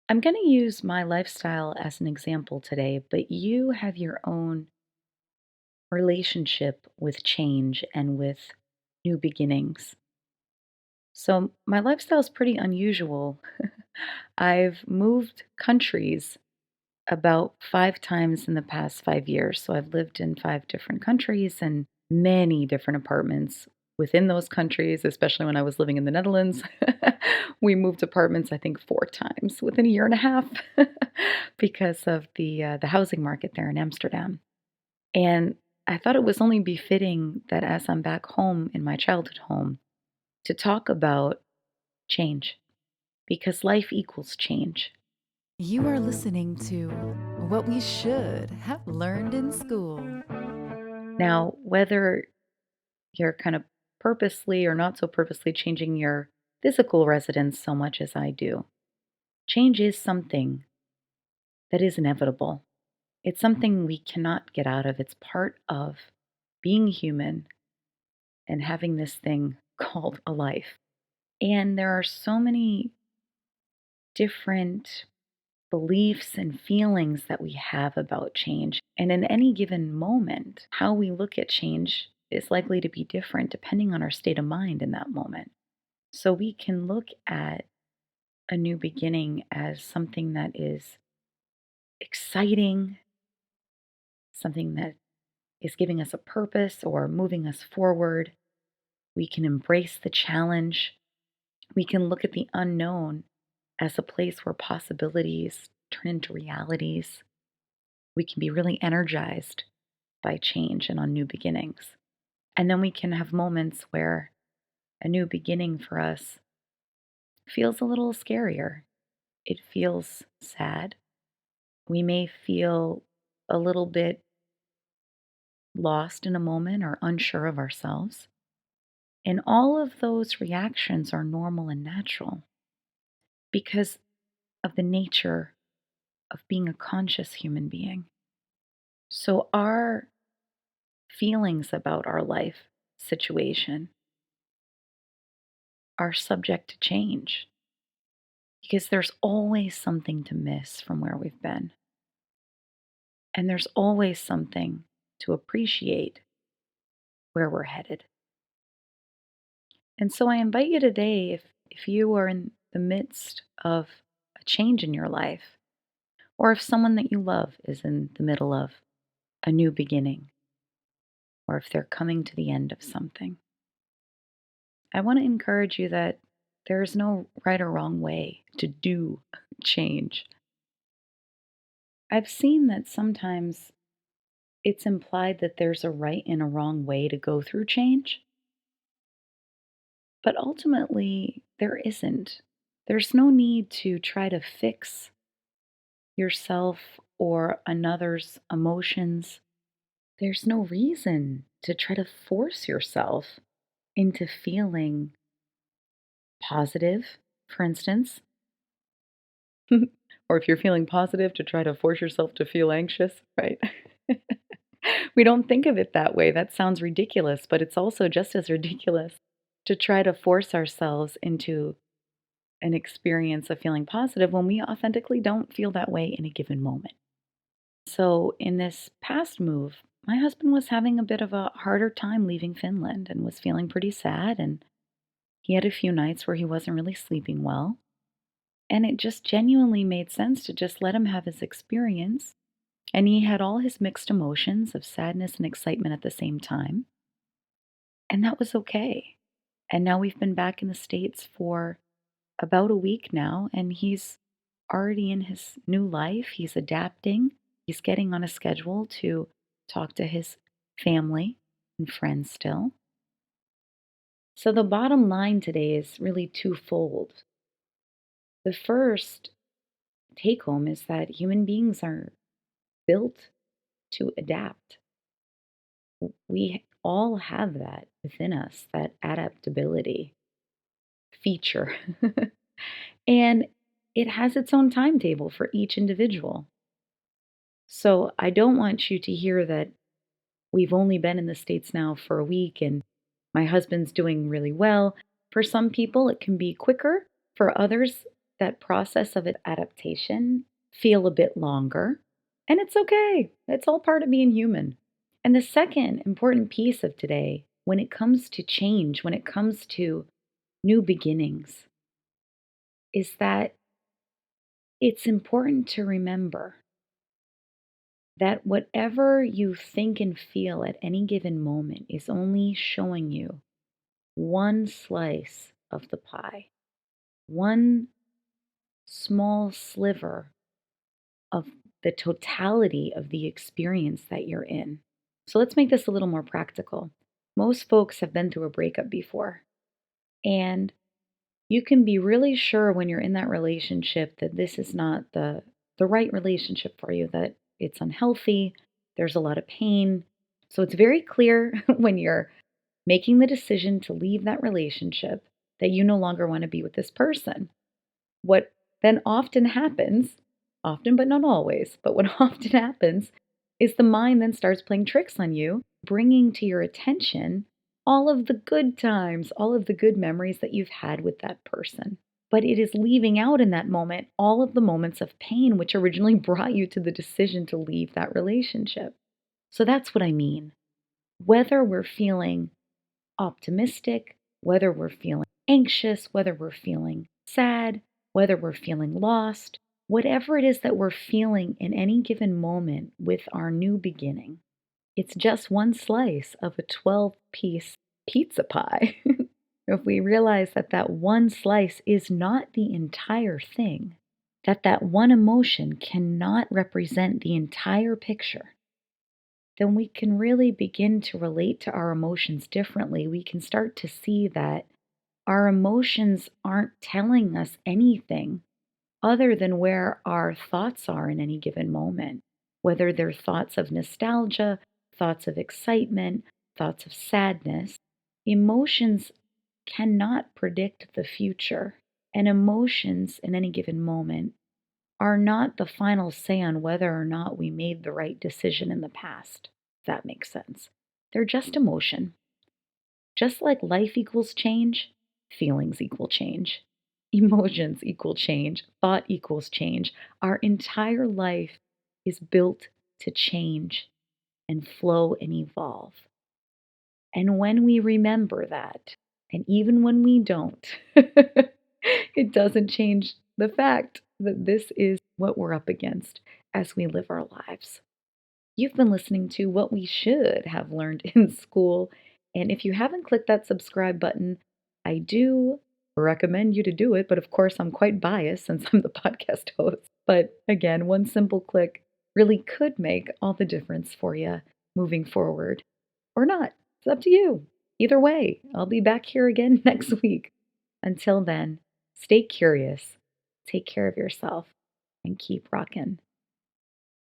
I'm going to use my lifestyle as an example today, but you have your own relationship with change and with new beginnings. So, my lifestyle is pretty unusual. I've moved countries about 5 times in the past 5 years. So, I've lived in 5 different countries and many different apartments within those countries, especially when I was living in the Netherlands. We moved apartments, I think, 4 times within a year and a half because of the housing market there in Amsterdam. And I thought it was only befitting that as I'm back home in my childhood home to talk about change because life equals change. You are listening to What We Should Have Learned in School. Now, whether you're kind of purposely or not so purposely changing your physical residence so much as I do, change is something that is inevitable. It's something we cannot get out of. It's part of being human and having this thing called a life. And there are so many different beliefs and feelings that we have about change. And in any given moment, how we look at change is likely to be different depending on our state of mind in that moment. So we can look at a new beginning as something that is exciting, something that is giving us a purpose or moving us forward. We can embrace the challenge. We can look at the unknown as a place where possibilities turn into realities. We can be really energized by change and on new beginnings. And then we can have moments where a new beginning for us feels a little scarier. It feels sad. We may feel a little bit lost in a moment or unsure of ourselves. And all of those reactions are normal and natural because of the nature of being a conscious human being. So, our feelings about our life situation are subject to change because there's always something to miss from where we've been. And there's always something to appreciate where we're headed. And so I invite you today, if you are in the midst of a change in your life, or if someone that you love is in the middle of a new beginning, or if they're coming to the end of something, I want to encourage you that there is no right or wrong way to do change. I've seen that sometimes it's implied that there's a right and a wrong way to go through change, but ultimately there isn't. There's no need to try to fix yourself or another's emotions. There's no reason to try to force yourself into feeling positive, for instance. Or if you're feeling positive, to try to force yourself to feel anxious, right? We don't think of it that way. That sounds ridiculous, but it's also just as ridiculous to try to force ourselves into an experience of feeling positive when we authentically don't feel that way in a given moment. So, in this past move, my husband was having a bit of a harder time leaving Finland and was feeling pretty sad. And he had a few nights where he wasn't really sleeping well. And it just genuinely made sense to just let him have his experience. And he had all his mixed emotions of sadness and excitement at the same time. And that was okay. And now we've been back in the States for about a week now, and he's already in his new life. He's adapting, he's getting on a schedule to talk to his family and friends still. So, the bottom line today is really twofold. The first take home is that human beings are built to adapt. We all have that within us, that adaptability feature. And it has its own timetable for each individual. So I don't want you to hear that we've only been in the States now for a week and my husband's doing really well. For some people, it can be quicker. For others, that process of adaptation feel a bit longer. And it's okay, it's all part of being human. And the second important piece of today, when it comes to change, when it comes to new beginnings, is that it's important to remember that whatever you think and feel at any given moment is only showing you one slice of the pie, one small sliver of the totality of the experience that you're in. So let's make this a little more practical. Most folks have been through a breakup before, and you can be really sure when you're in that relationship that this is not the right relationship for you, that it's unhealthy, there's a lot of pain. So it's very clear when you're making the decision to leave that relationship that you no longer want to be with this person. What then often happens, often but not always, but what often happens is the mind then starts playing tricks on you, bringing to your attention all of the good times, all of the good memories that you've had with that person. But it is leaving out in that moment all of the moments of pain which originally brought you to the decision to leave that relationship. So that's what I mean. Whether we're feeling optimistic, whether we're feeling anxious, whether we're feeling sad, whether we're feeling lost, whatever it is that we're feeling in any given moment with our new beginning, it's just one slice of a 12-piece pizza pie. If we realize that that one slice is not the entire thing, that that one emotion cannot represent the entire picture, then we can really begin to relate to our emotions differently. We can start to see that our emotions aren't telling us anything other than where our thoughts are in any given moment, whether they're thoughts of nostalgia, thoughts of excitement, thoughts of sadness. Emotions cannot predict the future, and emotions in any given moment are not the final say on whether or not we made the right decision in the past, if that makes sense. They're just emotion. Just like life equals change, feelings equal change, emotions equal change, thought equals change. Our entire life is built to change and flow and evolve. And when we remember that, and even when we don't, it doesn't change the fact that this is what we're up against as we live our lives. You've been listening to What We Should Have Learned in School. And if you haven't clicked that subscribe button, I do recommend you to do it. But of course, I'm quite biased since I'm the podcast host. But again, one simple click really could make all the difference for you moving forward or not. It's up to you. Either way, I'll be back here again next week. Until then, stay curious, take care of yourself, and keep rocking.